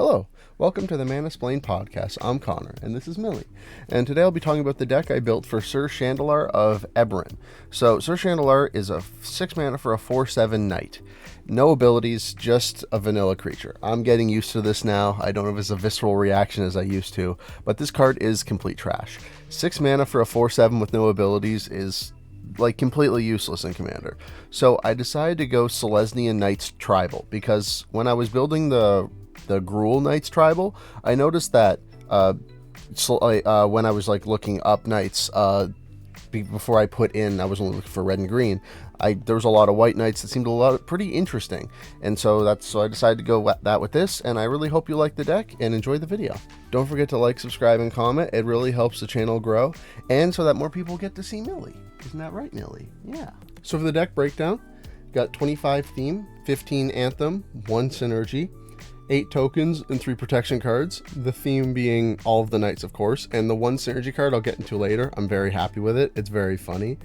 Hello, welcome to the Manasplained podcast. I'm Connor, and this is Millie. And today I'll be talking about the deck I built for Sir Shandlar of Eberyn. So, Sir Shandlar is a 6 mana for a 4/7 knight. No abilities, just a vanilla creature. I'm getting used to this now. I don't have as a visceral reaction as I used to, but this card is complete trash. 6 mana for a 4/7 with no abilities is like completely useless in Commander. So I decided to go Selesnya Knights Tribal because when I was building the Gruul Knights Tribal, I noticed that when I was like looking up Knights before I put in, I was only looking for red and green. There was a lot of white Knights that seemed pretty interesting, and so I decided to go that with this. And I really hope you like the deck and enjoy the video. Don't forget to like, subscribe, and comment. It really helps the channel grow, and so that more people get to see Millie. Isn't that right, Millie? Yeah. So for the deck breakdown, got 25 theme, 15 Anthem, 1 synergy, 8 tokens, and 3 protection cards. The theme being all of the knights, of course, and the 1 synergy card I'll get into later. I'm very happy with it. It's very funny.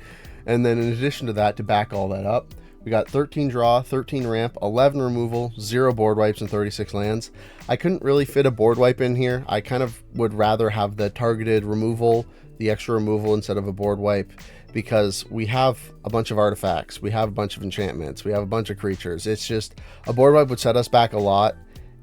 And then in addition to that, to back all that up, we got 13 draw, 13 ramp, 11 removal, 0 board wipes, and 36 lands. I couldn't really fit a board wipe in here. I kind of would rather have the targeted removal, the extra removal instead of a board wipe, because we have a bunch of artifacts, we have a bunch of enchantments, we have a bunch of creatures. It's just a board wipe would set us back a lot,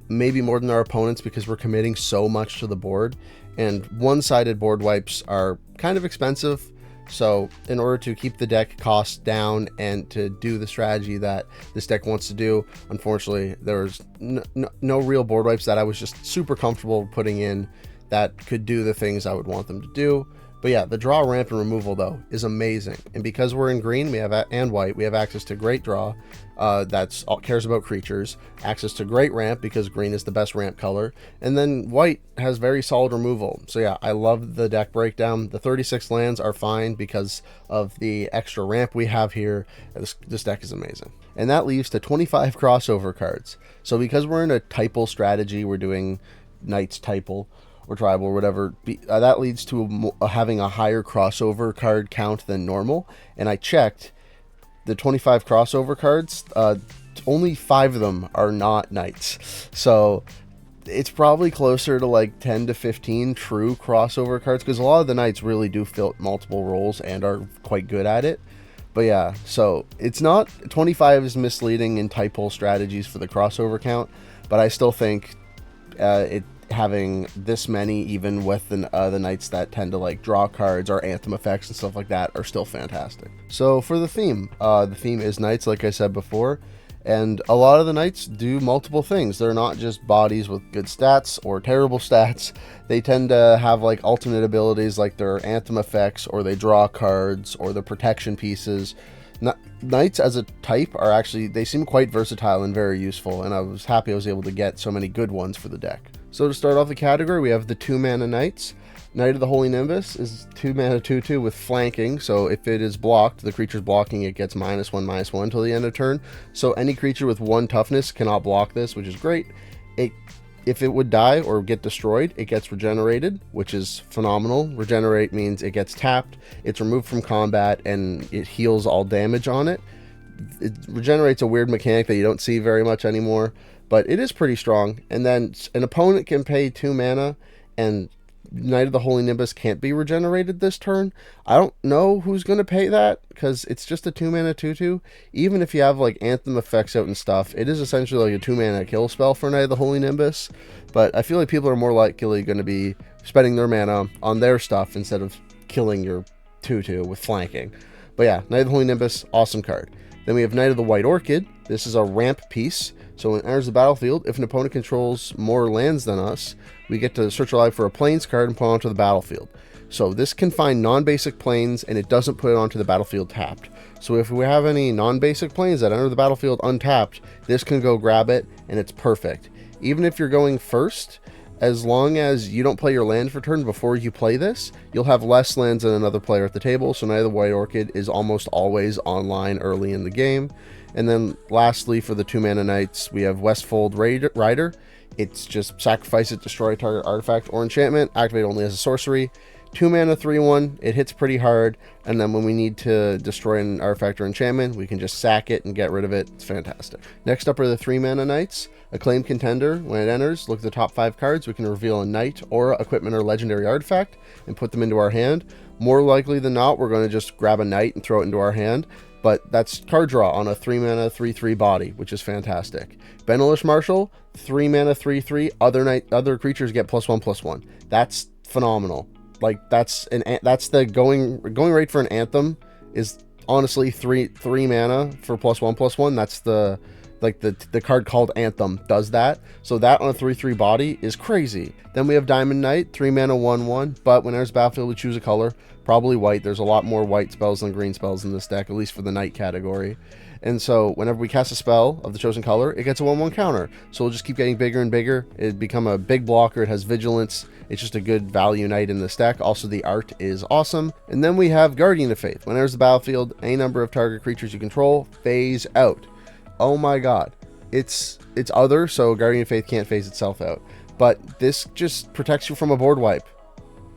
maybe more than our opponents, because we're committing so much to the board, and one-sided board wipes are kind of expensive. So in order to keep the deck costs down and to do the strategy that this deck wants to do, unfortunately there's no real board wipes that I was just super comfortable putting in that could do the things I would want them to do. But yeah, the draw, ramp, and removal though is amazing, and because we're in green and white, we have access to great draw that's cares about creatures, access to great ramp because green is the best ramp color, and then white has very solid removal. So yeah, I love the deck breakdown. The 36 lands are fine because of the extra ramp we have here. This deck is amazing, and that leaves to 25 crossover cards. So because we're in a typal strategy, we're doing Knights typal or tribal or whatever, that leads to having a higher crossover card count than normal. And I checked the 25 crossover cards, only 5 of them are not knights, so it's probably closer to like 10 to 15 true crossover cards, because a lot of the knights really do fill multiple roles and are quite good at it. But yeah, so it's not, 25 is misleading in typal strategies for the crossover count, but I still think having this many, even with the knights that tend to like draw cards or anthem effects and stuff like that, are still fantastic. So for the theme is knights, like I said before, and a lot of the knights do multiple things. They're not just bodies with good stats or terrible stats. They tend to have like alternate abilities, like their anthem effects, or they draw cards, or the protection pieces. Knights as a type are actually, they seem quite versatile and very useful, and I was happy I was able to get so many good ones for the deck. So to start off the category, we have the 2 mana Knights. Knight of the Holy Nimbus is 2 mana 2/2 with flanking, so if it is blocked, the creature's blocking, it gets -1/-1 till the end of turn. So any creature with 1 toughness cannot block this, which is great. If it would die or get destroyed, it gets regenerated, which is phenomenal. Regenerate means it gets tapped, it's removed from combat, and it heals all damage on it. It regenerates a weird mechanic that you don't see very much anymore, but it is pretty strong. And then an opponent can pay 2 mana, and Knight of the Holy Nimbus can't be regenerated this turn. I don't know who's going to pay that, because it's just a 2 mana 2/2. Even if you have like anthem effects out and stuff, it is essentially like a 2 mana kill spell for Knight of the Holy Nimbus. But I feel like people are more likely going to be spending their mana on their stuff instead of killing your 2/2 with flanking. But yeah, Knight of the Holy Nimbus, awesome card. Then we have Knight of the White Orchid. This is a ramp piece. So when it enters the battlefield, if an opponent controls more lands than us, we get to search alive for a plains card and put it onto the battlefield. So this can find non-basic plains, and it doesn't put it onto the battlefield tapped. So if we have any non-basic plains that enter the battlefield untapped, this can go grab it, and it's perfect. Even if you're going first, as long as you don't play your land for turn before you play this, you'll have less lands than another player at the table. So Knight of the White Orchid is almost always online early in the game. And then lastly, for the 2 mana Knights, we have Westfold Rider. It's just sacrifice it, destroy target artifact or enchantment, activate only as a sorcery. 2 mana 3/1, it hits pretty hard, and then when we need to destroy an artifact or enchantment, we can just sack it and get rid of it. It's fantastic. Next up are the 3 mana knights. Acclaimed Contender, when it enters, look at the top 5 cards. We can reveal a knight, aura, equipment, or legendary artifact and put them into our hand. More likely than not, we're going to just grab a knight and throw it into our hand, but that's card draw on a 3 mana 3/3 body, which is fantastic. Benelish Marshal, 3 mana 3/3, other creatures get +1/+1. That's phenomenal. Like, that's the going rate for an Anthem is honestly 3 mana for +1/+1. That's the card called Anthem does that. So that on a 3/3 body is crazy. Then we have Diamond Knight, 3 mana 1/1, but when there's battlefield, we choose a color, probably white. There's a lot more white spells than green spells in this deck, at least for the Knight category. And so whenever we cast a spell of the chosen color, it gets a 1/1 counter. So we'll just keep getting bigger and bigger. It become a big blocker. It has vigilance. It's just a good value knight in this deck. Also, the art is awesome. And then we have Guardian of Faith. When there's the battlefield, any number of target creatures you control phase out. Oh my god. It's other, so Guardian of Faith can't phase itself out. But this just protects you from a board wipe.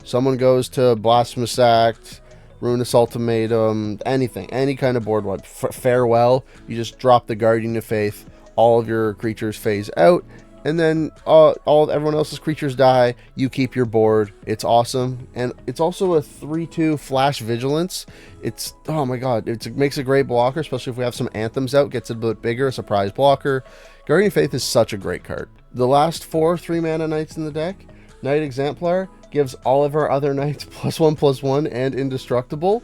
Someone goes to Blasphemous Act, Ruinous Ultimatum, anything, any kind of board wipe. Farewell, you just drop the Guardian of Faith, all of your creatures phase out, and then everyone else's creatures die. You keep your board. It's awesome. And it's also a 3/2 flash vigilance. It's, oh my god, it makes a great blocker, especially if we have some Anthems out. Gets it a bit bigger, a surprise blocker. Guardian of Faith is such a great card. The last 4 3 mana knights in the deck, Knight Exemplar gives all of our other knights +1/+1 and indestructible,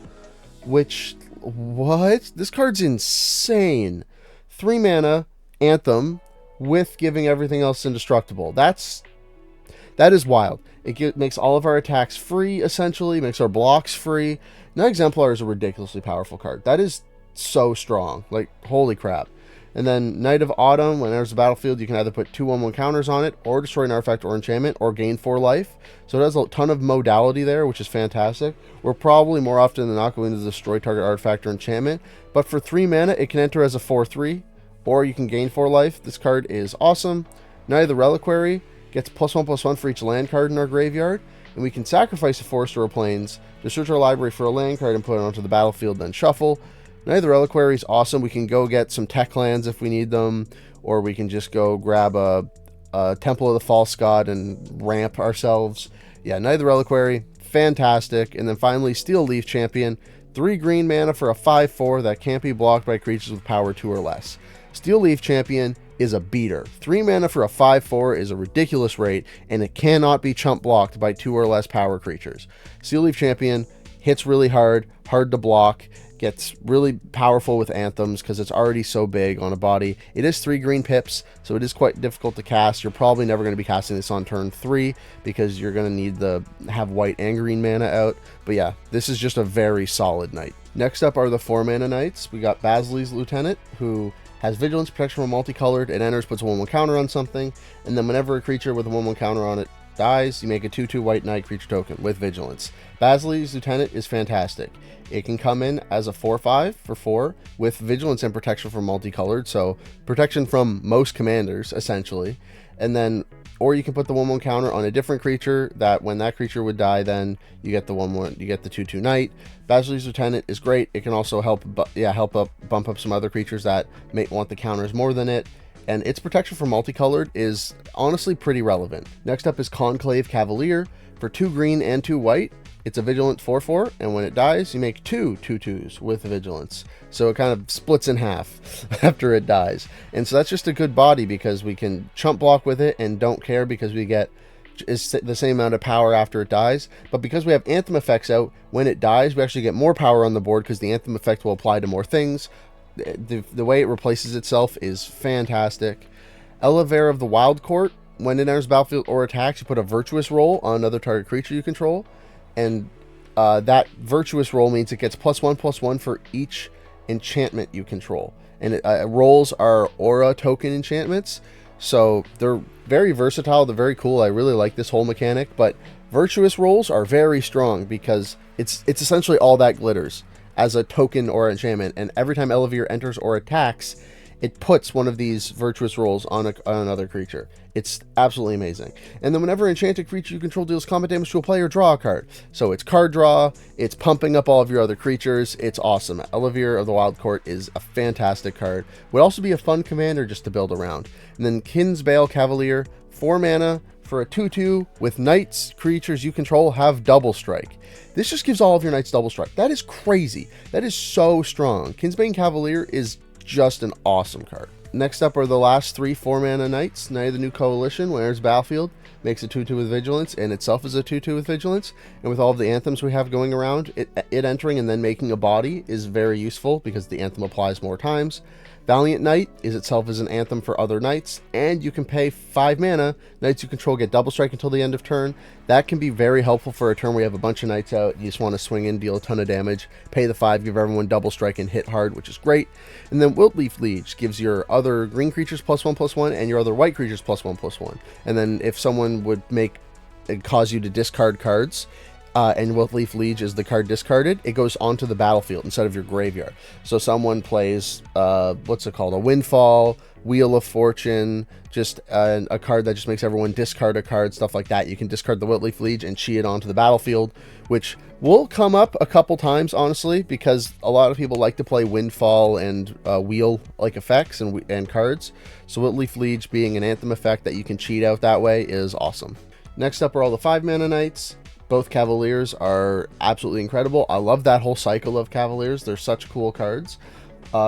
which, what? This card's insane. 3 mana Anthem with giving everything else indestructible. That is wild. It makes all of our attacks free, essentially, makes our blocks free. Knight Exemplar is a ridiculously powerful card. That is so strong. Like, holy crap. And then Knight of Autumn, when there's a battlefield, you can either put 2 1/1 counters on it, or destroy an artifact or enchantment, or gain 4 life. So it has a ton of modality there, which is fantastic. We're probably more often than not going to destroy target artifact or enchantment, but for 3 mana, it can enter as a 4/3, or you can gain 4 life. This card is awesome. Knight of the Reliquary gets +1/+1 for each land card in our graveyard, and we can sacrifice a forest or a plains to search our library for a land card and put it onto the battlefield, then shuffle. Knight of the Reliquary is awesome. We can go get some tech lands if we need them, or we can just go grab a Temple of the False God and ramp ourselves. Yeah, Knight of the Reliquary, fantastic. And then finally, Steel Leaf Champion, 3 green mana for a 5/4 that can't be blocked by creatures with power 2 or less. Steel Leaf Champion is a beater. 3 mana for a 5/4 is a ridiculous rate, and it cannot be chump blocked by 2 or less power creatures. Steel Leaf Champion hits really hard to block, gets really powerful with Anthems because it's already so big on a body. It is 3 green pips, so it is quite difficult to cast. You're probably never going to be casting this on turn 3 because you're going to need to have white and green mana out. But yeah, this is just a very solid knight. Next up are the 4 mana knights. We got Basili's Lieutenant, who has vigilance, protection from multicolored. It enters, puts a 1/1 counter on something, and then whenever a creature with a 1/1 counter on it dies, you make a 2/2 white knight creature token with vigilance. Basili's Lieutenant is fantastic. It can come in as a 4/5 for 4 with vigilance and protection from multicolored, so protection from most commanders essentially. And then, or you can put the 1/1 counter on a different creature that when that creature would die, then you get the 1/1, you get the 2/2 knight. Basili's Lieutenant is great. It can also help bump up some other creatures that may want the counters more than it. And its protection from multicolored is honestly pretty relevant. Next up is Conclave Cavalier. For 2 green and 2 white, it's a vigilant 4/4, and when it dies, you make 2 2/2s with vigilance. So it kind of splits in half after it dies. And so that's just a good body because we can chump block with it and don't care because we get the same amount of power after it dies. But because we have Anthem effects out, when it dies, we actually get more power on the board because the Anthem effect will apply to more things. The way it replaces itself is fantastic. Elevator of the Wild Court. When it enters battlefield or attacks, you put a virtuous roll on another target creature you control, and that virtuous roll means it gets +1/+1 for each enchantment you control. And rolls are aura token enchantments, so they're very versatile. They're very cool. I really like this whole mechanic, but virtuous rolls are very strong because it's essentially all that glitters as a token or enchantment, and every time Elevator enters or attacks, it puts one of these virtuous rolls on another creature. It's absolutely amazing. And then whenever enchanted creature you control deals combat damage to a player, draw a card. So it's card draw, it's pumping up all of your other creatures, it's awesome. Elevir of the Wild Court is a fantastic card. Would also be a fun commander just to build around. And then Kinsbale Cavalier, 4 mana for a 2/2 with knights creatures you control have double strike. This just gives all of your knights double strike. That is crazy. That is so strong. Kinsbane Cavalier is just an awesome card. Next up are the last 3 4-mana knights. Knight of the New Coalition, when enters battlefield, makes a 2/2 with vigilance, and itself is a 2/2 with vigilance. And with all of the anthems we have going around, it entering and then making a body is very useful because the anthem applies more times. Valiant Knight is itself as an anthem for other knights, and you can pay 5 mana. Knights you control get double strike until the end of turn. That can be very helpful for a turn where you have a bunch of knights out. You just want to swing in, deal a ton of damage, pay the 5, give everyone double strike, and hit hard, which is great. And then Wiltleaf Liege gives your other green creatures +1/+1 and your other white creatures +1/+1. And then if someone would make it cause you to discard cards, and Wiltleaf Liege is the card discarded, it goes onto the battlefield instead of your graveyard. So someone plays, what's it called? A Windfall, Wheel of Fortune, just a card that just makes everyone discard a card, stuff like that. You can discard the Wiltleaf Liege and chee it onto the battlefield, which will come up a couple times, honestly, because a lot of people like to play Windfall and Wheel-like effects and cards. So Wiltleaf Liege being an Anthem effect that you can cheat out that way is awesome. Next up are all the 5-mana knights. Both Cavaliers are absolutely incredible. I love that whole cycle of Cavaliers. They're such cool cards.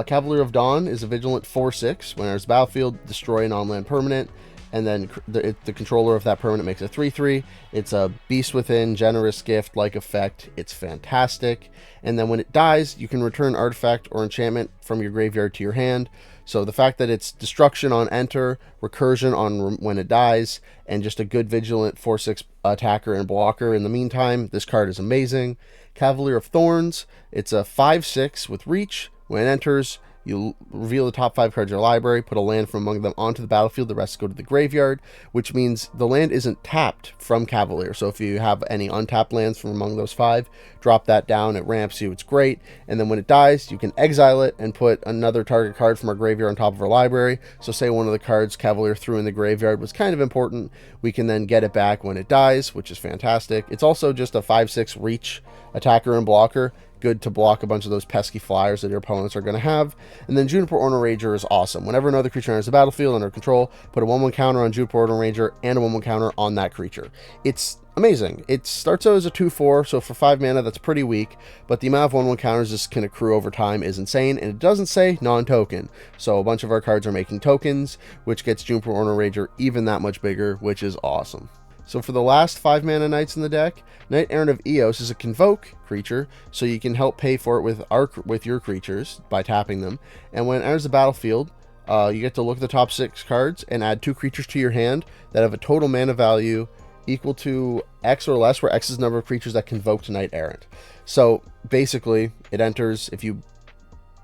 Cavalier of Dawn is a vigilant 4/6. When enters battlefield, destroy an on-land permanent, and then the controller of that permanent makes a 3/3. It's a Beast Within, Generous Gift-like effect. It's fantastic. And then when it dies, you can return artifact or enchantment from your graveyard to your hand. So the fact that it's destruction on enter, recursion on when it dies, and just a good vigilant 4/6 attacker and blocker in the meantime, this card is amazing. Cavalier of Thorns, it's a 5/6 with reach. When it enters, you reveal the top 5 cards of your library, put a land from among them onto the battlefield, the rest go to the graveyard, which means the land isn't tapped from Cavalier. So if you have any untapped lands from among those 5, drop that down, it ramps you, it's great. And then when it dies, you can exile it and put another target card from our graveyard on top of our library. So say one of the cards Cavalier threw in the graveyard was kind of important, we can then get it back when it dies, which is fantastic. It's also just a 5/6 reach attacker and blocker, good to block a bunch of those pesky flyers that your opponents are going to have. And then Juniper Ornament Ranger is awesome. Whenever another creature enters the battlefield under control, put a 1/1 counter on Juniper Ornament Ranger and a 1/1 counter on that creature. It's amazing. It starts out as a 2/4, so for 5 mana that's pretty weak, but the amount of 1/1 counters this can accrue over time is insane, and it doesn't say non-token. So a bunch of our cards are making tokens, which gets Juniper Ornament Ranger even that much bigger, which is awesome. So for the last 5-mana knights in the deck, Knight Errant of Eos is a convoke creature, so you can help pay for it with your creatures by tapping them. And when it enters the battlefield, you get to look at the top 6 cards and add 2 creatures to your hand that have a total mana value equal to X or less, where X is the number of creatures that convoke Knight Errant. So basically, it enters, if you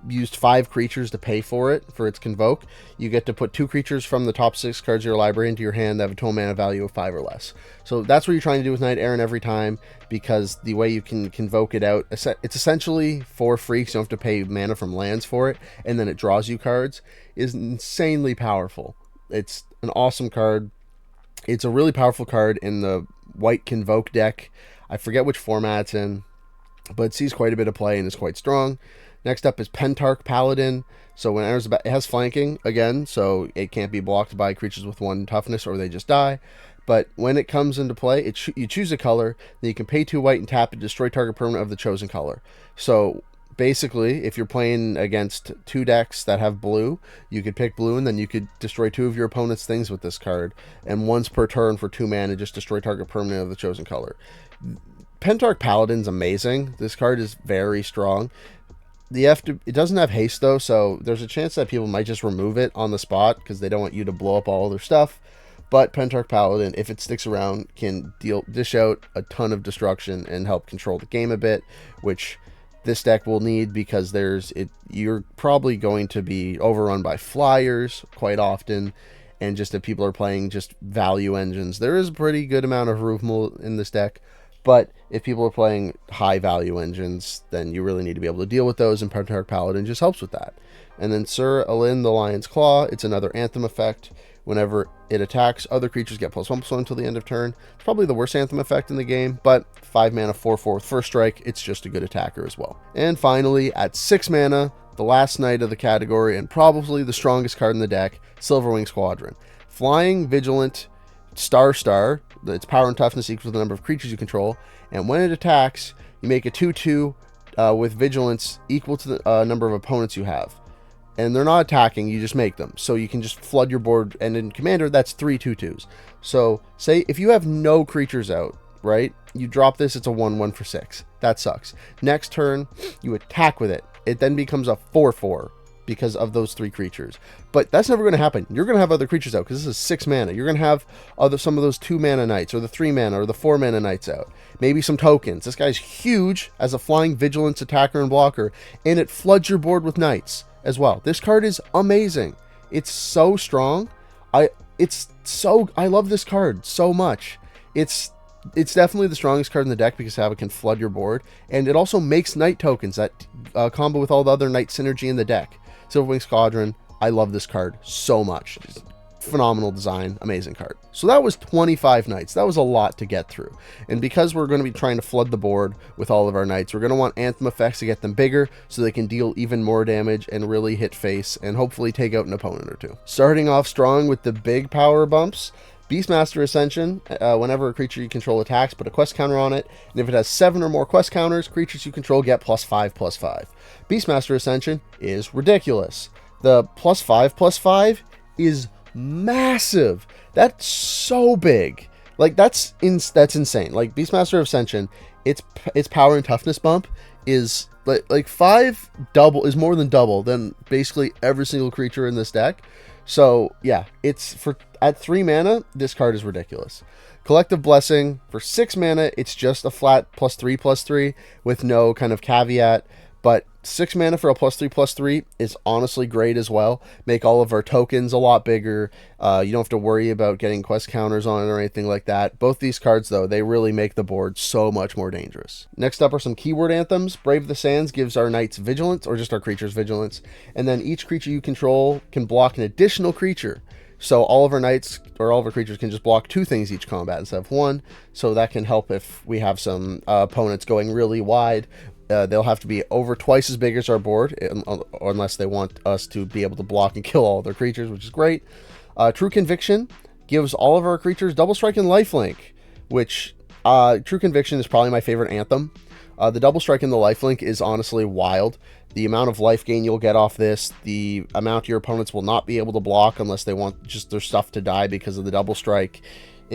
used 5 creatures to pay for its convoke, you get to put 2 creatures from the top 6 cards of your library into your hand that have a total mana value of 5 or less. So that's what you're trying to do with Knight Errant every time, because the way you can convoke it out, it's essentially for free, so you don't have to pay mana from lands for it, and then it draws you cards, is insanely powerful. It's an awesome card. It's a really powerful card in the white convoke deck. I forget which format it's in, but it sees quite a bit of play and is quite strong. Next up is Pentarch Paladin. So when it enters, it has flanking again, so it can't be blocked by creatures with 1 toughness or they just die. But when it comes into play, you choose a color, then you can pay 2 white and tap and destroy target permanent of the chosen color. So basically, if you're playing against 2 decks that have blue, you could pick blue, and then you could destroy 2 of your opponent's things with this card, and once per turn for 2 mana, just destroy target permanent of the chosen color. Pentarch Paladin's amazing. This card is very strong. It doesn't have haste though, so there's a chance that people might just remove it on the spot because they don't want you to blow up all their stuff. But Pentarch Paladin, if it sticks around, can dish out a ton of destruction and help control the game a bit, which this deck will need, because you're probably going to be overrun by flyers quite often, and just if people are playing just value engines, there is a pretty good amount of removal in this deck. But if people are playing high value engines, then you really need to be able to deal with those, and Pentarch Paladin just helps with that. And then Sir Alin the Lion's Claw, it's another Anthem effect. Whenever it attacks, other creatures get +1/+1 until the end of turn. It's probably the worst Anthem effect in the game, but 5 mana, 4/4 with first strike, it's just a good attacker as well. And finally, at 6 mana, the last knight of the category, and probably the strongest card in the deck, Silverwing Squadron. Flying, Vigilant, Star, its power and toughness equals the number of creatures you control, and when it attacks, you make a 2/2 with Vigilance equal to the number of opponents you have. And they're not attacking, you just make them. So you can just flood your board, and in Commander, that's 3 2/2s. So, say if you have no creatures out, right? You drop this, it's a 1/1 for 6. That sucks. Next turn, you attack with it. It then becomes a 4/4 because of those 3 creatures. But that's never going to happen. You're going to have other creatures out, because this is 6 mana. You're going to have some of those 2 mana knights, or the 3 mana, or the 4 mana knights out. Maybe some tokens. This guy's huge as a flying Vigilance attacker and blocker, and it floods your board with knights as well. This card is amazing. It's so strong. I love this card so much. It's definitely the strongest card in the deck because how it can flood your board, and it also makes knight tokens that combo with all the other knight synergy in the deck. Silverwing Squadron, I love this card so much. It's phenomenal design, amazing card. So that was 25 knights. That was a lot to get through. And because we're going to be trying to flood the board with all of our knights, we're going to want Anthem effects to get them bigger so they can deal even more damage and really hit face and hopefully take out an opponent or two. Starting off strong with the big power bumps, Beastmaster Ascension, whenever a creature you control attacks, put a quest counter on it, and if it has 7 or more quest counters, creatures you control get +5/+5. Beastmaster Ascension is ridiculous. The +5/+5 is massive. That's so big. Like, that's insane. Like, Beastmaster Ascension, its power and toughness bump is like 5 double, is more than double than basically every single creature in this deck. So yeah, at 3 mana, this card is ridiculous. Collective Blessing, for 6 mana, it's just a flat +3/+3 with no kind of caveat. But 6 mana for a +3/+3 is honestly great as well. Make all of our tokens a lot bigger. You don't have to worry about getting quest counters on it or anything like that. Both these cards, though, they really make the board so much more dangerous. Next up are some keyword anthems. Brave the Sands gives our knights vigilance, or just our creatures vigilance. And then each creature you control can block an additional creature. So all of our knights, or all of our creatures, can just block 2 things each combat instead of 1. So that can help if we have some opponents going really wide. They'll have to be over twice as big as our board, unless they want us to be able to block and kill all their creatures, which is great. True Conviction gives all of our creatures double strike and lifelink, which True Conviction is probably my favorite anthem. The double strike and the lifelink is honestly wild. The amount of life gain you'll get off this, the amount your opponents will not be able to block unless they want just their stuff to die because of the double strike.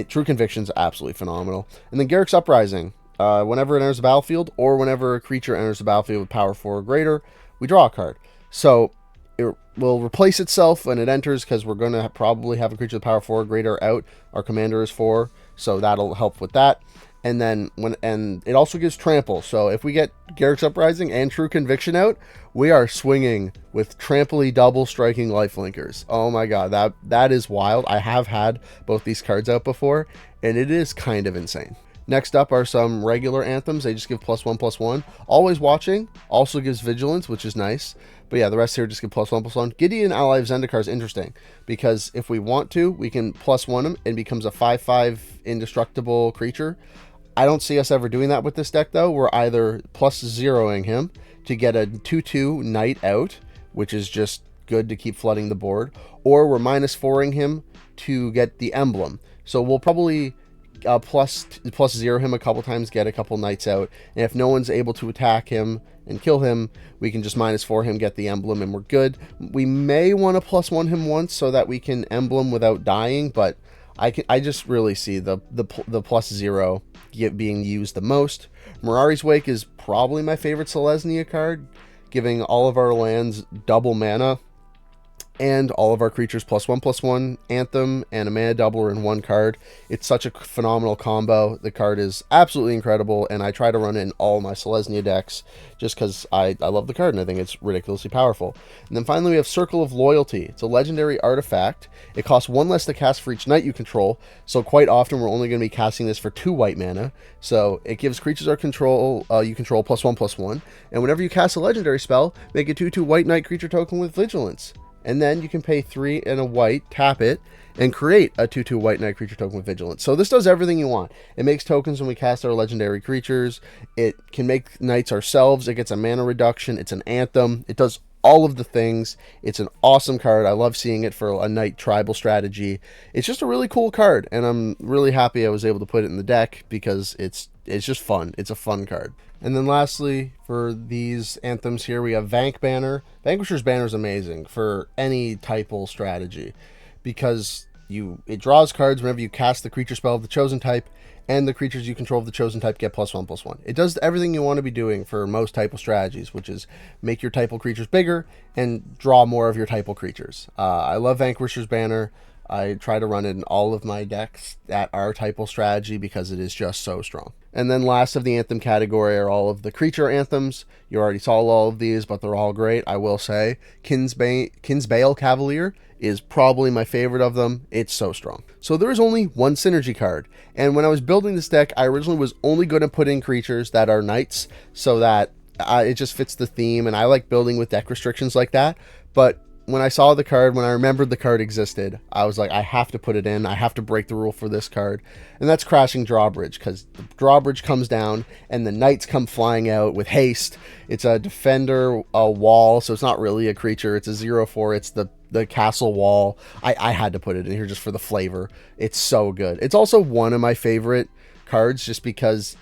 True Conviction is absolutely phenomenal. And then Garruk's Uprising. Whenever it enters the battlefield, or whenever a creature enters the battlefield with power 4 or greater, we draw a card. So it will replace itself when it enters, because we're going to probably have a creature with power 4 or greater out. Our commander is 4, so that'll help with that. And then and it also gives trample. So if we get Garruk's Uprising and True Conviction out, we are swinging with trample-y double striking lifelinkers. Oh my god, that is wild. I have had both these cards out before, and it is kind of insane. Next up are some regular anthems. They just give +1/+1. Always Watching also gives Vigilance, which is nice. But yeah, the rest here just give +1/+1. Gideon Ally of Zendikar is interesting, because if we want to, we can +1 him and becomes a 5/5 indestructible creature. I don't see us ever doing that with this deck, though. We're either +0ing him to get a 2/2 knight out, which is just good to keep flooding the board, or we're -4ing him to get the emblem. So we'll probably +0 him a couple times, get a couple knights out, and if no one's able to attack him and kill him, we can just -4 him, get the emblem, and we're good. We may want to +1 him once so that we can emblem without dying, but I just really see the +0 being used the most. Mirari's Wake is probably my favorite Selesnya card, giving all of our lands double mana. and all of our creatures +1/+1 Anthem and a mana doubler in one card. It's such a phenomenal combo. The card is absolutely incredible, and I try to run it in all my Selesnya decks just because I love the card and I think it's ridiculously powerful. And then finally we have Circle of Loyalty. It's a legendary artifact. It costs 1 less to cast for each knight you control, so quite often we're only going to be casting this for 2 white mana. So it gives creatures you control +1/+1, and whenever you cast a legendary spell, make a 2/2 white knight creature token with Vigilance. And then you can pay 3 and a white, tap it, and create a 2/2 white knight creature token with Vigilance. So this does everything you want. It makes tokens when we cast our legendary creatures. It can make knights ourselves. It gets a mana reduction. It's an Anthem. It does all of the things. It's an awesome card. I love seeing it for a knight tribal strategy. It's just a really cool card, and I'm really happy I was able to put it in the deck because it's just fun. It's a fun card. And then lastly, for these anthems here, we have Vank Banner. Vanquisher's Banner is amazing for any typal strategy because it draws cards whenever you cast the creature spell of the chosen type, and the creatures you control of the chosen type get +1/+1. It does everything you want to be doing for most typal strategies, which is make your typal creatures bigger and draw more of your typal creatures. I love Vanquisher's Banner. I try to run it in all of my decks that are typal strategy because it is just so strong. And then last of the Anthem category are all of the creature anthems. You already saw all of these, but they're all great. I will say Kinsbale Cavalier is probably my favorite of them. It's so strong. So there is only one synergy card. And when I was building this deck, I originally was only going to put in creatures that are knights so that it just fits the theme. And I like building with deck restrictions like that. But when I saw the card, when I remembered the card existed, I was like, I have to put it in. I have to break the rule for this card. And that's Crashing Drawbridge, because the drawbridge comes down and the knights come flying out with haste. It's a defender, a wall, so it's not really a creature. It's a 0/4. It's the castle wall. I had to put it in here just for the flavor. It's so good. It's also one of my favorite cards just because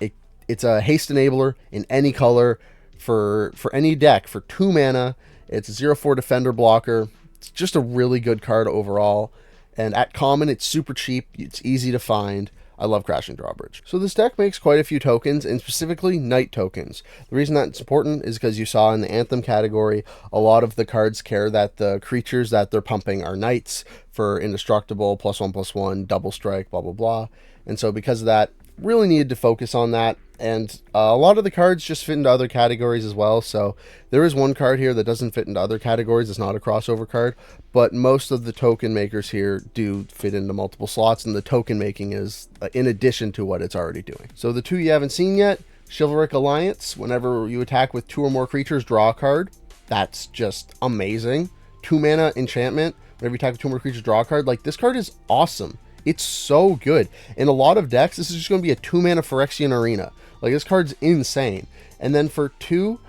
it's a haste enabler in any color for any deck for 2 mana. It's a 0/4 defender blocker. It's just a really good card overall. And at common, it's super cheap. It's easy to find. I love Crashing Drawbridge. So this deck makes quite a few tokens, and specifically knight tokens. The reason that's important is because you saw in the Anthem category, a lot of the cards care that the creatures that they're pumping are knights for indestructible, +1/+1, double strike, blah, blah, blah. And so because of that, really needed to focus on that. And a lot of the cards just fit into other categories as well. So there is one card here that doesn't fit into other categories. It's not a crossover card, but most of the token makers here do fit into multiple slots, and the token making is in addition to what it's already doing. So the 2 you haven't seen yet, Chivalric Alliance. Whenever you attack with 2 or more creatures, draw a card. That's just amazing. 2 mana enchantment. Whenever you attack with 2 more creatures, draw a card. Like, this card is awesome. It's so good. In a lot of decks, this is just going to be a 2 mana Phyrexian Arena. Like, this card's insane. And then for 2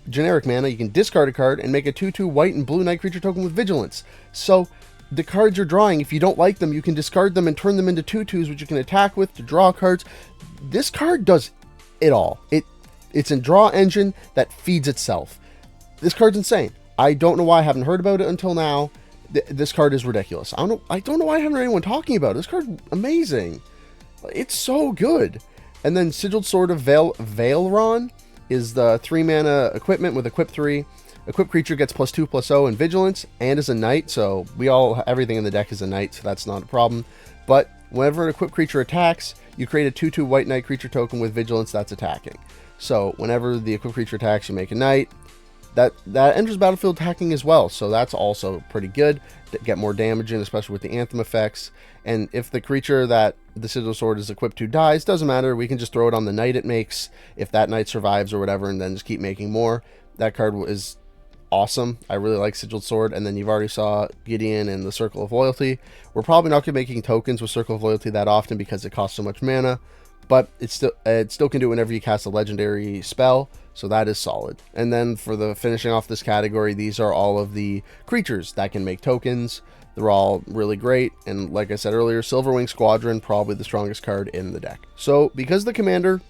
generic mana, you can discard a card and make a 2/2 white and blue knight creature token with Vigilance. So the cards you're drawing, if you don't like them, you can discard them and turn them into 2/2s, which you can attack with to draw cards. This card does it all. It's a draw engine that feeds itself. This card's insane. I don't know why I haven't heard about it until now. This card is ridiculous. I don't know why I haven't heard anyone talking about it. This card's amazing. It's so good. And then Sigiled Sword of Vaelron is the 3 mana equipment with equip 3. Equip creature gets +2/+0 and Vigilance, and is a knight. So everything in the deck is a knight, so that's not a problem. But whenever an equipped creature attacks, you create a 2/2 white knight creature token with Vigilance that's attacking. So whenever the equipped creature attacks, you make a knight. That enters battlefield attacking as well, so that's also pretty good to get more damage in, especially with the Anthem effects. And if the creature that the Sigil Sword is equipped to dies, doesn't matter, we can just throw it on the knight it makes, if that knight survives or whatever, and then just keep making more. That card is awesome. I really like Sigiled Sword. And then you've already saw Gideon and the Circle of Loyalty. We're probably not going to be making tokens with Circle of Loyalty that often because it costs so much mana, but it still can do it whenever you cast a legendary spell. So that is solid. And then for the finishing off this category, these are all of the creatures that can make tokens. They're all really great. And like I said earlier, Silverwing Squadron, probably the strongest card in the deck. So because the commander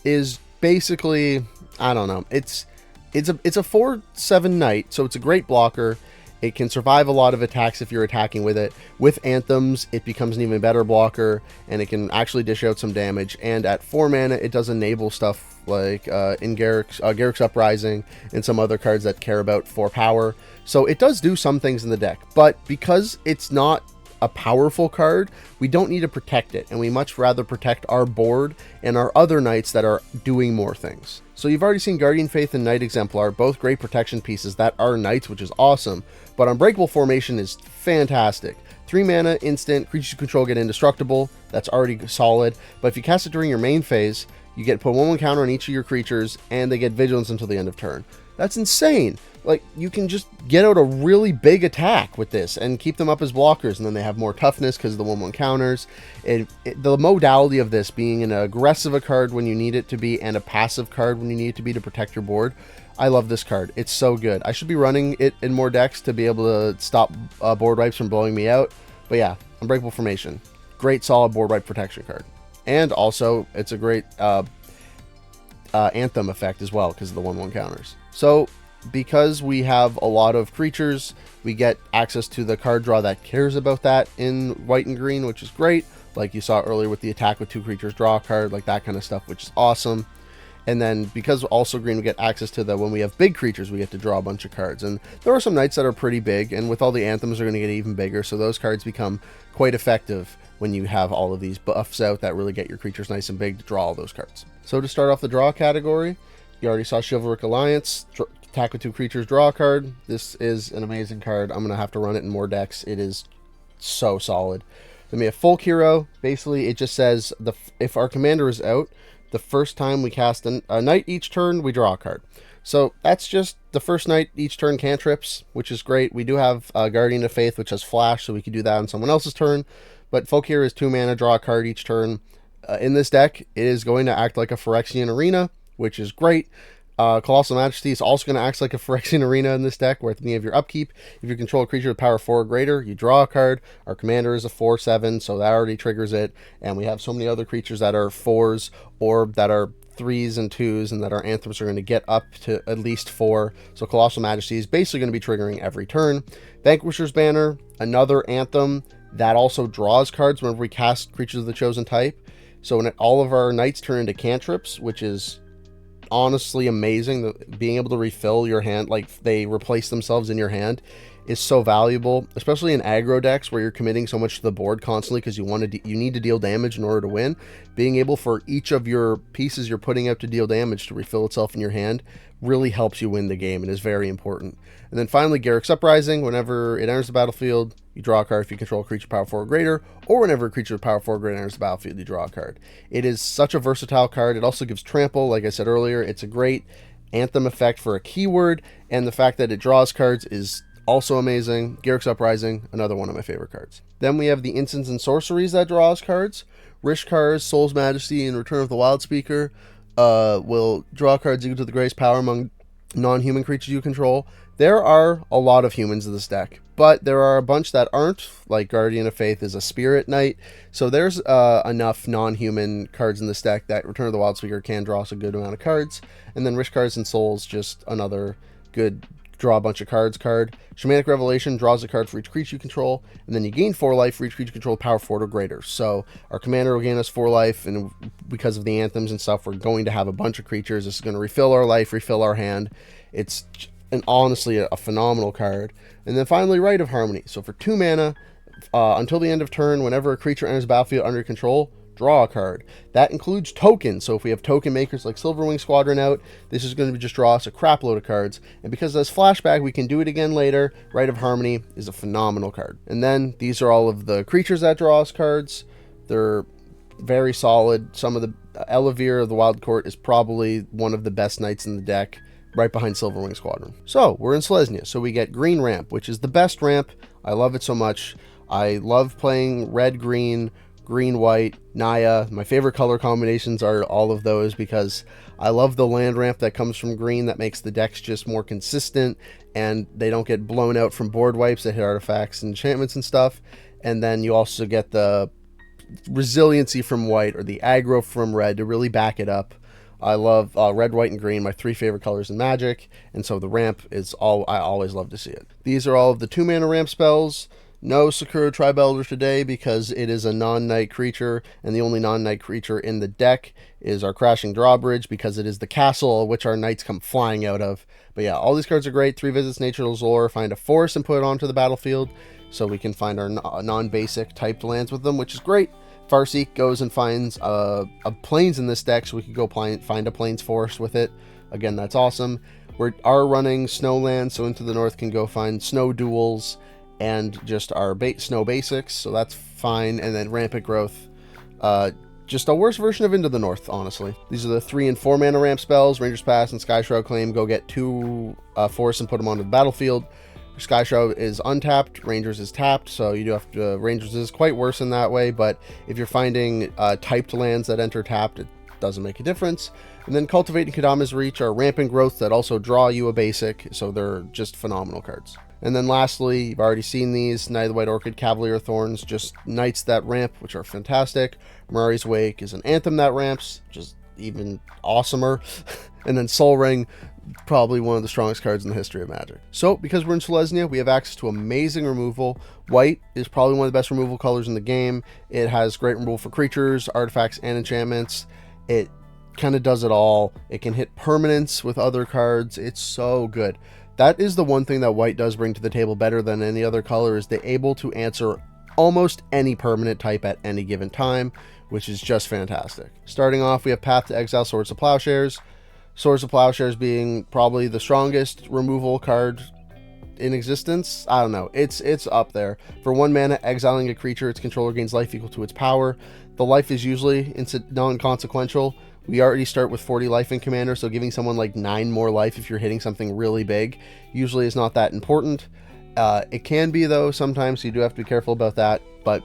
is basically, I don't know, it's a 4/7 knight, so it's a great blocker. It can survive a lot of attacks if you're attacking with it. With Anthems, it becomes an even better blocker, and it can actually dish out some damage. And at 4 mana, it does enable stuff like in Garruk's Uprising and some other cards that care about 4 power. So it does do some things in the deck, but because it's not a powerful card, we don't need to protect it, and we much rather protect our board and our other knights that are doing more things. So you've already seen Guardian Faith and Knight Exemplar, both great protection pieces that are knights, which is awesome, but Unbreakable Formation is fantastic. 3 mana, instant, creatures you control get indestructible, that's already solid, but if you cast it during your main phase, you get put 1/1 counter on each of your creatures, and they get vigilance until the end of turn. That's insane. Like, you can just get out a really big attack with this and keep them up as blockers, and then they have more toughness because of the 1/1 counters. The modality of this being an aggressive card when you need it to be and a passive card when you need it to be to protect your board. I love this card. It's so good. I should be running it in more decks to be able to stop board wipes from blowing me out. But yeah, Unbreakable Formation. Great solid board wipe protection card. And also, it's a great Anthem effect as well because of the 1/1 counters. So, because we have a lot of creatures, we get access to the card draw that cares about that in white and green, which is great. Like you saw earlier with the attack with 2 creatures, draw a card, like that kind of stuff, which is awesome. And then because also green, we get access to when we have big creatures, we get to draw a bunch of cards. And there are some knights that are pretty big, and with all the Anthems, they're going to get even bigger. So those cards become quite effective when you have all of these buffs out that really get your creatures nice and big to draw all those cards. So to start off the draw category, you already saw Chivalric Alliance, attack with 2 creatures, draw a card. This is an amazing card. I'm going to have to run it in more decks. It is so solid. Then we have Folk Hero. Basically, it just says if our commander is out, the first time we cast a knight each turn, we draw a card. So that's just the first knight each turn cantrips, which is great. We do have Guardian of Faith, which has flash, so we could do that on someone else's turn. But Folk Hero is 2 mana, draw a card each turn. In this deck, it is going to act like a Phyrexian Arena, which is great. Colossal Majesty is also going to act like a Phyrexian Arena in this deck, where at the beginning of your upkeep, if you control a creature with power 4 or greater, you draw a card. Our commander is a 4/7, so that already triggers it. And we have so many other creatures that are 4s or that are 3s and 2s, and that our Anthems are going to get up to at least 4. So Colossal Majesty is basically going to be triggering every turn. Vanquisher's Banner, another Anthem that also draws cards whenever we cast creatures of the chosen type. So when all of our knights turn into cantrips, which is honestly amazing. Being able to refill your hand, like they replace themselves in your hand, is so valuable, especially in aggro decks where you're committing so much to the board constantly because you need to deal damage in order to win. Being able for each of your pieces you're putting out to deal damage to refill itself in your hand really helps you win the game and is very important. And then finally, Garruk's Uprising. Whenever it enters the battlefield, you draw a card if you control a creature power 4 or greater, or whenever a creature with power 4 or greater enters the battlefield, you draw a card. It is such a versatile card. It also gives trample. Like I said earlier, it's a great Anthem effect for a keyword, and the fact that it draws cards is also amazing. Garruk's Uprising, another one of my favorite cards. Then we have the instants and sorceries that draws cards. Rishkar's Soul's Majesty and Return of the Wild Speaker will draw cards equal to the greatest power among non-human creatures you control. There are a lot of humans in this deck, but there are a bunch that aren't, like Guardian of Faith is a spirit knight, so there's enough non-human cards in this deck that Return of the Wild Speaker can draw us a good amount of cards. And then Rishkar's and Souls, just another good draw a bunch of cards card. Shamanic Revelation draws a card for each creature you control, and then you gain 4 life for each creature you control power 4 or greater. So our commander will gain us 4 life, and because of the anthems and stuff, we're going to have a bunch of creatures. This is going to refill our life, refill our hand. It's honestly a phenomenal card. And then finally, Rite of Harmony. So for 2 mana, until the end of turn, whenever a creature enters the battlefield under your control, draw a card. That includes tokens, so if we have token makers like Silverwing Squadron out, this is going to just draw us a crap load of cards. And because that's flashback, we can do it again later. Rite of Harmony is a phenomenal card. And then these are all of the creatures that draw us cards. They're very solid. Some of the Elevere of the Wild Court is probably one of the best knights in the deck, right behind Silverwing Squadron. So we're in Selesnya, so we get green ramp, which is the best ramp. I love it so much. I love playing red, green, white, Naya. My favorite color combinations are all of those because I love the land ramp that comes from green that makes the decks just more consistent and they don't get blown out from board wipes that hit artifacts and enchantments and stuff. And then you also get the resiliency from white or the aggro from red to really back it up. I love red, white, and green, my 3 favorite colors in Magic, and so the ramp is all I always love to see it. These are all of the 2-mana ramp spells. No Sakura Tribe Elder today because it is a non-knight creature, and the only non-knight creature in the deck is our Crashing Drawbridge because it is the castle which our knights come flying out of. But yeah, all these cards are great. 3 visits Nature's Lore, find a forest and put it onto the battlefield so we can find our non-basic typed lands with them, which is great. Farseek goes and finds a plains in this deck, so we could go find a plains forest with it. Again, that's awesome. We are running snowlands, so Into the North can go find snow duels and just our snow basics, so that's fine. And then Rampant Growth, just a worse version of Into the North, honestly. These are the 3 and 4 mana ramp spells. Ranger's Pass and Sky Shroud Claim go get 2 forests and put them onto the battlefield. Sky Shroud is untapped, Rangers is tapped, so you do have to, Rangers is quite worse in that way, but if you're finding typed lands that enter tapped, it doesn't make a difference. And then Cultivate and Kadama's Reach are Rampant Growth that also draw you a basic, so they're just phenomenal cards. And then lastly, you've already seen these, Knight of the White Orchid, Cavalier of Thorns, just knights that ramp, which are fantastic. Mirari's Wake is an Anthem that ramps, which is even awesomer. And then Sol Ring, probably one of the strongest cards in the history of Magic. So, because we're in Selesnya, we have access to amazing removal. White is probably one of the best removal colors in the game. It has great removal for creatures, artifacts, and enchantments. It kind of does it all. It can hit permanents with other cards. It's so good. That is the one thing that white does bring to the table better than any other color, is they're able to answer almost any permanent type at any given time, which is just fantastic. Starting off, we have Path to Exile, Swords of Plowshares. Swords of Plowshares being probably the strongest removal card in existence. I don't know. It's up there. For 1 mana, exiling a creature, its controller gains life equal to its power. The life is usually non-consequential. We already start with 40 life in Commander, so giving someone like 9 more life if you're hitting something really big usually is not that important. It can be, though, sometimes, so you do have to be careful about that, but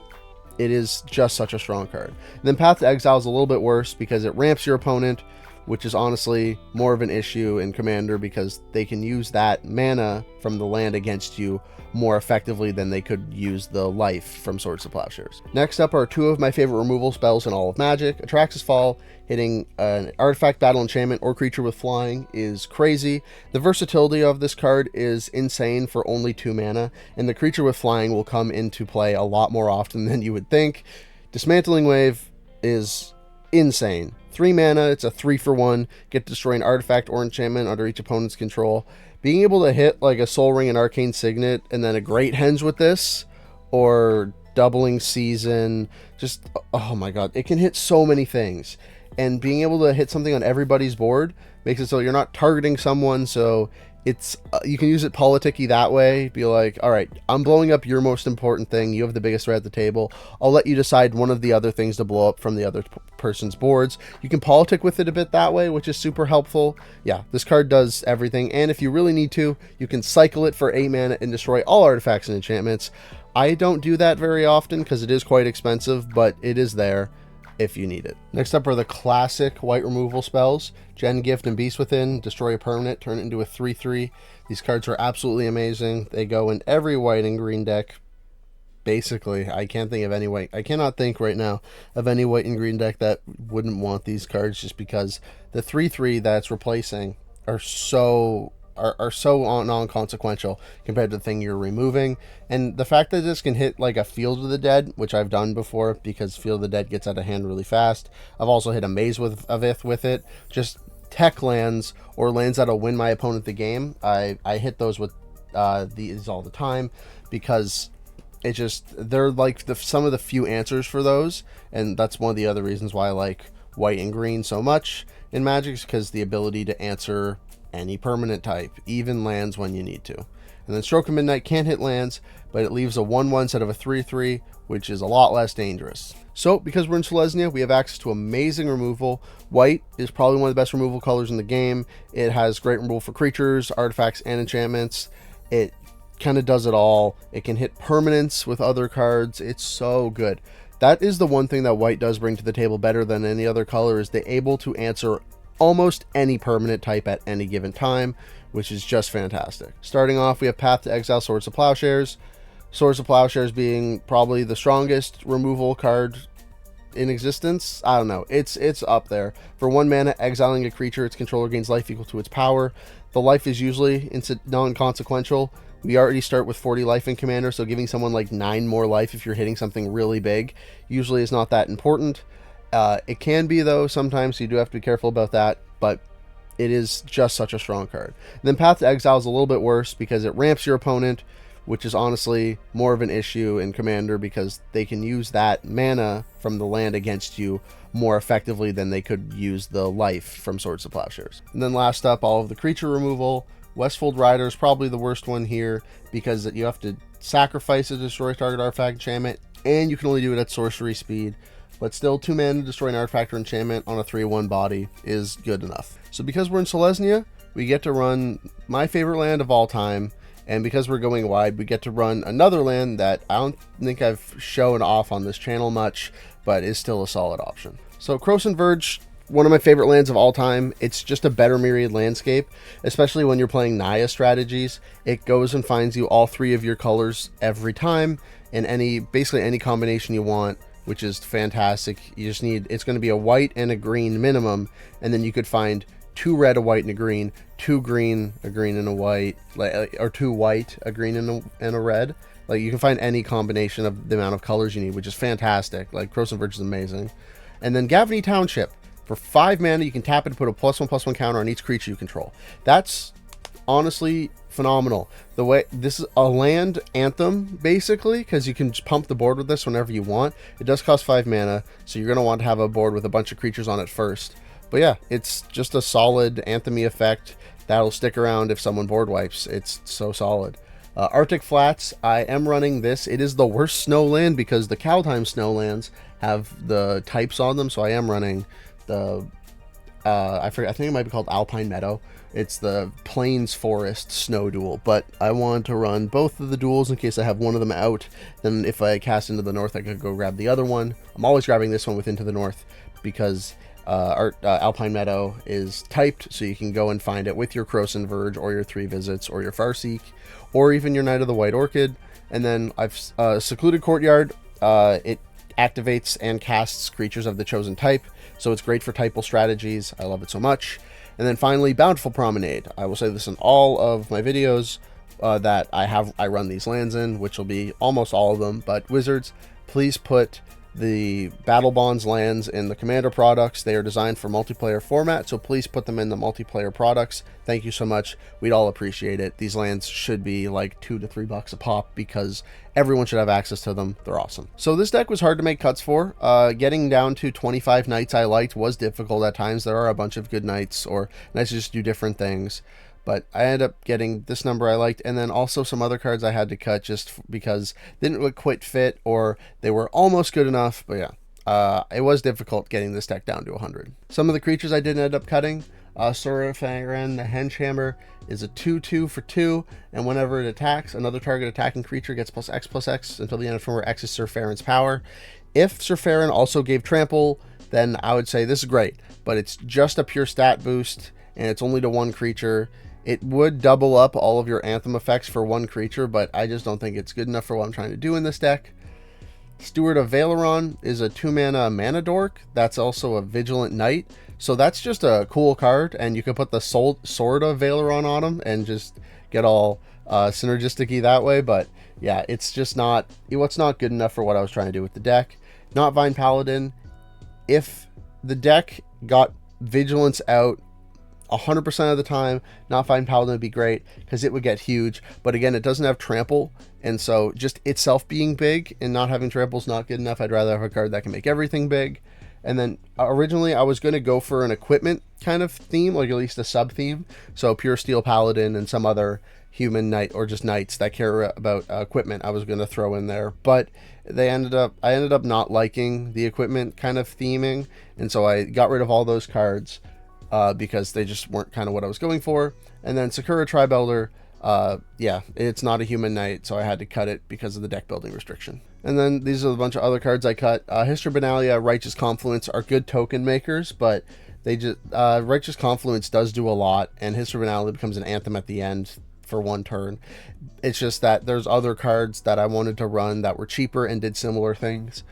it is just such a strong card. And then Path to Exile is a little bit worse because it ramps your opponent, which is honestly more of an issue in Commander because they can use that mana from the land against you more effectively than they could use the life from Swords of Plowshares. Next up are 2 of my favorite removal spells in all of Magic. Atrax's Fall, hitting an artifact, battle, enchantment, or creature with flying is crazy. The versatility of this card is insane for only 2 mana, and the creature with flying will come into play a lot more often than you would think. Dismantling Wave is insane. 3 mana, it's a 3-for-1, get to destroy an artifact or enchantment under each opponent's control. Being able to hit like a Soul Ring and Arcane Signet and then a Great Henge with this, or Doubling Season, just, oh my god, it can hit so many things. And being able to hit something on everybody's board makes it so you're not targeting someone, so it's you can use it politicky that way. Be like, all right, I'm blowing up your most important thing. You have the biggest threat at the table. I'll let you decide one of the other things to blow up from the other person's boards. You can politic with it a bit that way, which is super helpful. Yeah, this card does everything. And if you really need to, you can cycle it for 8 mana and destroy all artifacts and enchantments. I don't do that very often because it is quite expensive, but it is there if you need it. Next up are the classic white removal spells. Gen Gift and Beast Within, destroy a permanent, turn it into a 3/3. These cards are absolutely amazing. They go in every white and green deck. Basically, I can't think of any white. I cannot think right now of any white and green deck that wouldn't want these cards, just because the 3/3 that's replacing are so non-consequential compared to the thing you're removing. And the fact that this can hit like a Field of the Dead, which I've done before because Field of the Dead gets out of hand really fast. I've also hit a Maze of Ith with it. Just tech lands or lands that'll win my opponent the game. I hit those with these all the time because it just, they're like some of the few answers for those. And that's one of the other reasons why I like white and green so much in Magic, is because the ability to answer any permanent type, even lands when you need to. And then Stroke of Midnight can't hit lands, but it leaves a 1/1 instead of a 3/3, which is a lot less dangerous. So, because we're in Selesnya, we have access to amazing removal. White is probably one of the best removal colors in the game. It has great removal for creatures, artifacts, and enchantments. It kind of does it all. It can hit permanents with other cards. It's so good. That is the one thing that white does bring to the table better than any other color, is they're able to answer almost any permanent type at any given time, which is just fantastic. Starting off, we have Path to Exile, Swords of Plowshares. Swords of Plowshares being probably the strongest removal card in existence. I don't know. It's up there. For 1 mana, exiling a creature, its controller gains life equal to its power. The life is usually non-consequential. We already start with 40 life in Commander, so giving someone like 9 more life if you're hitting something really big usually is not that important. It can be, though, sometimes, so you do have to be careful about that, but it is just such a strong card. And then Path to Exile is a little bit worse because it ramps your opponent, which is honestly more of an issue in Commander because they can use that mana from the land against you more effectively than they could use the life from Swords to Plowshares. And then last up, all of the creature removal. Westfold Rider is probably the worst one here because you have to sacrifice a destroy target artifact enchantment, and you can only do it at sorcery speed. But still, 2 mana to destroy an artifact or enchantment on a 3/1 body is good enough. So because we're in Selesnya, we get to run my favorite land of all time. And because we're going wide, we get to run another land that I don't think I've shown off on this channel much, but is still a solid option. So Krosan Verge, one of my favorite lands of all time. It's just a better Myriad landscape, especially when you're playing Naya strategies. It goes and finds you all 3 of your colors every time in basically any combination you want, which is fantastic. You just need, it's going to be a white and a green minimum, and then you could find 2 red, a white, and a green, 2 green, a green, and a white, or 2 white, a green, and a red. Like, you can find any combination of the amount of colors you need, which is fantastic. Like, Krosan Verge is amazing. And then Gavany Township. For 5 mana, you can tap it to put a +1/+1 counter on each creature you control. That's honestly phenomenal. The way this is a land anthem, basically, because you can just pump the board with this whenever you want. It does cost 5 mana, so you're going to want to have a board with a bunch of creatures on it first. But yeah, it's just a solid anthem-y effect that'll stick around if someone board wipes. It's so solid. Arctic Flats, I am running this. It is the worst snow land because the Kaldheim snowlands have the types on them, so I am running the I think it might be called Alpine Meadow. It's the Plains Forest Snow Duel, but I want to run both of the duels in case I have one of them out. Then if I cast Into the North, I could go grab the other one. I'm always grabbing this one with Into the North because Alpine Meadow is typed, so you can go and find it with your Krosan Verge or your 3 Visits or your Farseek or even your Knight of the White Orchid. And then I've Secluded Courtyard. It activates and casts creatures of the chosen type, so it's great for typal strategies. I love it so much. And then finally, Bountiful Promenade. I will say this in all of my videos that I run these lands in, which will be almost all of them. But Wizards, please put the Battle Bonds lands in the Commander products. They are designed for multiplayer format, so please put them in the multiplayer products. Thank you so much. We'd all appreciate it. These lands should be like $2 to $3 a pop because everyone should have access to them. They're awesome. So this deck was hard to make cuts for. Getting down to 25 knights I liked was difficult at times. There are a bunch of good knights or knights that just do different things. But I ended up getting this number I liked, and then also some other cards I had to cut just because they didn't quite fit or they were almost good enough. But yeah, it was difficult getting this deck down to 100. Some of the creatures I did end up cutting. Surfaren the Henchhammer is a 2/2 for 2, and whenever it attacks, another target attacking creature gets +X/+X until the end of turn where X is Surfaren's power. If Surfaren also gave trample, then I would say this is great, but it's just a pure stat boost, and it's only to 1 creature. It would double up all of your Anthem effects for 1 creature, but I just don't think it's good enough for what I'm trying to do in this deck. Steward of Valeron is a 2-mana mana dork. That's also a Vigilant Knight. So that's just a cool card, and you can put the Sword of Valeron on him and just get all synergistic-y that way. But yeah, it's just not, it's not good enough for what I was trying to do with the deck. Not Vine Paladin. If the deck got Vigilance out 100% of the time, not Vine Paladin would be great because it would get huge. But again, it doesn't have trample, and so just itself being big and not having trample is not good enough. I'd rather have a card that can make everything big. And then originally I was going to go for an equipment kind of theme, like at least a sub theme. So Pure Steel Paladin and some other human knight or just knights that care about equipment I was going to throw in there. But I ended up not liking the equipment kind of theming, and so I got rid of all those cards because they just weren't kind of what I was going for. And then Sakura Tribe Elder, yeah, it's not a human knight, so I had to cut it because of the deck building restriction. And then these are a bunch of other cards I cut. History Benalia, Righteous Confluence are good token makers, but they just Righteous Confluence does do a lot, and History Benalia becomes an anthem at the end for 1 turn. It's just that there's other cards that I wanted to run that were cheaper and did similar things.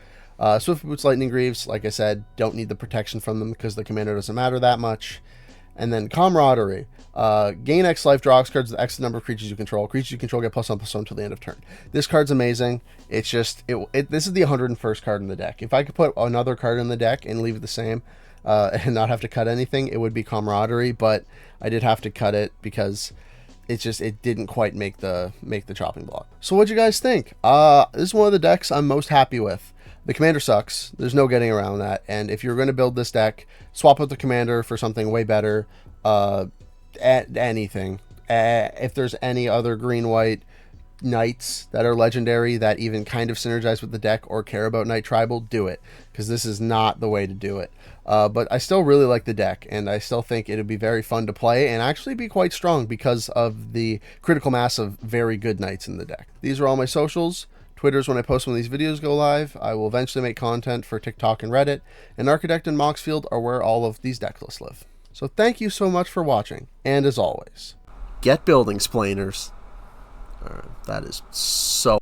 Swift Boots Lightning Greaves, like I said, don't need the protection from them because the commander doesn't matter that much. And then Camaraderie. Gain X life, draw X cards with X number of creatures you control. Creatures you control get +1/+1 until the end of turn. This card's amazing. It's just, this is the 101st card in the deck. If I could put another card in the deck and leave it the same and not have to cut anything, it would be Camaraderie, but I did have to cut it because it didn't quite make the chopping block. So what'd you guys think? This is one of the decks I'm most happy with. The commander sucks. There's no getting around that. And if you're going to build this deck, swap out the commander for something way better. Anything. If there's any other green-white knights that are legendary that even kind of synergize with the deck or care about Knight Tribal, do it. Because this is not the way to do it. But I still really like the deck, and I still think it would be very fun to play and actually be quite strong because of the critical mass of very good knights in the deck. These are all my socials. Twitter's when I post when these videos go live. I will eventually make content for TikTok and Reddit, and Architect and Moxfield are where all of these deck lists live. So thank you so much for watching, and as always, get building, splainers. Alright, that is so